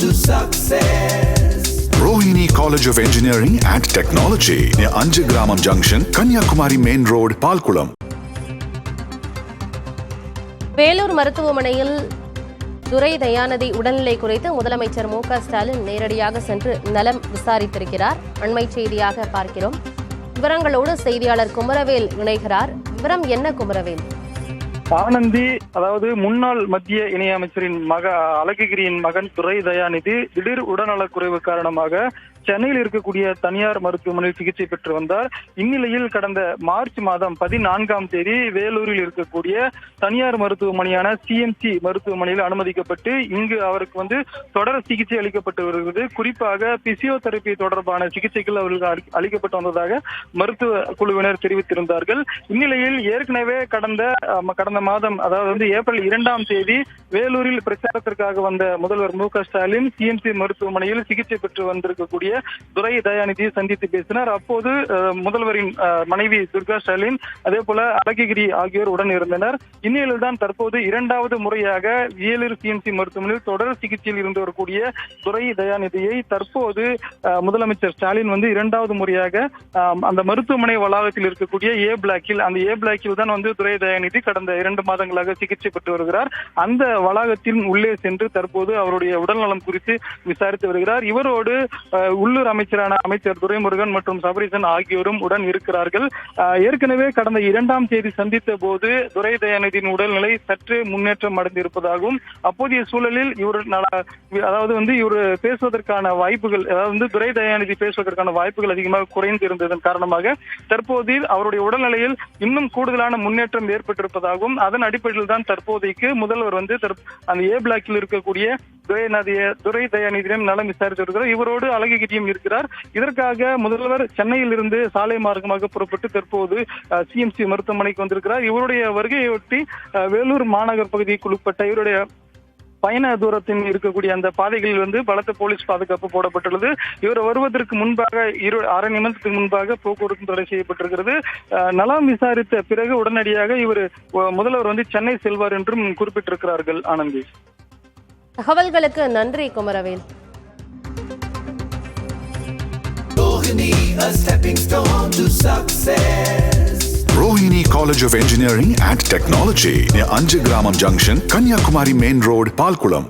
to success. Rohini College of Engineering and Technology near Anjagramam Junction, Kanyakumari Main Road, Palkulam. Vellore மருத்துவமனையில் துரை தயாநிதி உடல்நிலை குறித்து முதலமைச்சர் மு.க. ஸ்டாலின் நேரடியாக சென்று நலம் விசாரித்திருக்கிறார். அண்மை செய்தியாக பார்க்கிறோம். விவரங்களோடு செய்தியாளர் குமரவேல் இணைகிறார். விவரம் என்ன குமரவேல்? ஆனந்தி, அதாவது முன்னாள் மத்திய இணையமைச்சரின் அழகிரியின் மகன் துரை தயாநிதி திடீர் உடல்நலக்குறைவு காரணமாக சென்னையில் இருக்கக்கூடிய தனியார் மருத்துவமனையில் சிகிச்சை பெற்று வந்தார். இந்நிலையில் கடந்த மார்ச் மாதம் 14ஆம் தேதி வேலூரில் இருக்கக்கூடிய தனியார் மருத்துவமனையான சிஎம்சி மருத்துவமனையில் அனுமதிக்கப்பட்டு இங்கு அவருக்கு தொடர் சிகிச்சை அளிக்கப்பட்டு வருகிறது. குறிப்பாக பிசியோதெரபி தொடர்பான சிகிச்சைகள் அவர்களுக்கு அளிக்கப்பட்டு வந்ததாக மருத்துவ குழுவினர் தெரிவித்திருந்தார்கள். இந்நிலையில் ஏற்கனவே கடந்த மாதம், அதாவது ஏப்ரல் 2ஆம் தேதி வேலூரில் பிரச்சாரத்திற்காக வந்த முதல்வர் மு.க. ஸ்டாலின் சிஎம்சி மருத்துவமனையில் சிகிச்சை பெற்று வந்திருக்கக்கூடிய துரை தயாநிதியை சந்தித்து பேசினார். அப்போது முதல்வரின் மனைவி துர்கா ஸ்டாலின், அதே போல அழகிரி ஆகியோர் உடன் இருந்தனர். இந்நிலையில் தான் தற்போது 2வது முறையாக வேலூர் சிஎம்சி மருத்துவமனையில் தொடர் சிகிச்சையில் இருந்து வரக்கூடிய துரை தயாநிதியை தற்போது முதலமைச்சர் ஸ்டாலின் 2வது முறையாக அந்த மருத்துவமனை வளாகத்தில் இருக்கக்கூடிய ஏ பிளாக்கில் தான் துரை தயாநிதி கடந்த 2 மாதங்களாக சிகிச்சை பெற்று வருகிறார். அந்த வளாகத்தின் உள்ளே சென்று தற்போது அவருடைய உடல்நலம் குறித்து விசாரித்து வருகிறார். இவரோடு உள்ளூர் அமைச்சர் துரைமுருகன் மற்றும் சபரீசன் ஆகியோரும் உடன் இருக்கிறார்கள். ஏற்கனவே கடந்த 2ஆம் தேதி சந்தித்த போது துரை தயாநிதியின் உடல்நிலை சற்று முன்னேற்றம் அடைந்திருப்பதாகவும், அப்போதைய சூழலில் இவர் பேசுவதற்கான வாய்ப்புகள், துரை தயாநிதி பேசுவதற்கான வாய்ப்புகள் அதிகமாக குறைந்து இருந்ததன் காரணமாக தற்போது அவருடைய உடல்நிலையில் இன்னும் கூடுதலான முன்னேற்றம் ஏற்பட்டிருப்பதாகவும், அதன் அடிப்படையில் தான் தற்போதைக்கு முதல்வர் அந்த ஏ பிளாக்கில் இருக்கக்கூடிய துரை தயாநிதியிடம் நலம் விசாரித்து வருகிறார். இவரோடு அழகிரியும் இருக்கிறார். இதற்காக முதல்வர் சென்னையில் இருந்து சாலை மார்க்கமாக புறப்பட்டு தற்போது சிஎம்சி மருத்துவமனைக்கு வந்திருக்கிறார். இவருடைய வருகையொட்டி வேலூர் மாநகர் பகுதிக்கு உட்பட்ட இவருடைய பயண தூரத்தில் இருக்கக்கூடிய அந்த பாதைகளில் பலத்த போலீஸ் பாதுகாப்பு போடப்பட்டுள்ளது. இவர் வருவதற்கு முன்பாக அரை நிமிடத்துக்கு முன்பாக போக்குவரத்து தடை செய்யப்பட்டிருக்கிறது. நலம் விசாரித்த பிறகு உடனடியாக முதல்வர் சென்னை செல்வார் என்றும் குறிப்பிட்டிருக்கிறார்கள். ஆனந்தி, தகவல்களுக்கு நன்றி Kumaravel. A stepping stone to success. Rohini College of Engineering and Technology near Anjagramam Junction, Kanyakumari Main Road, Palkulam.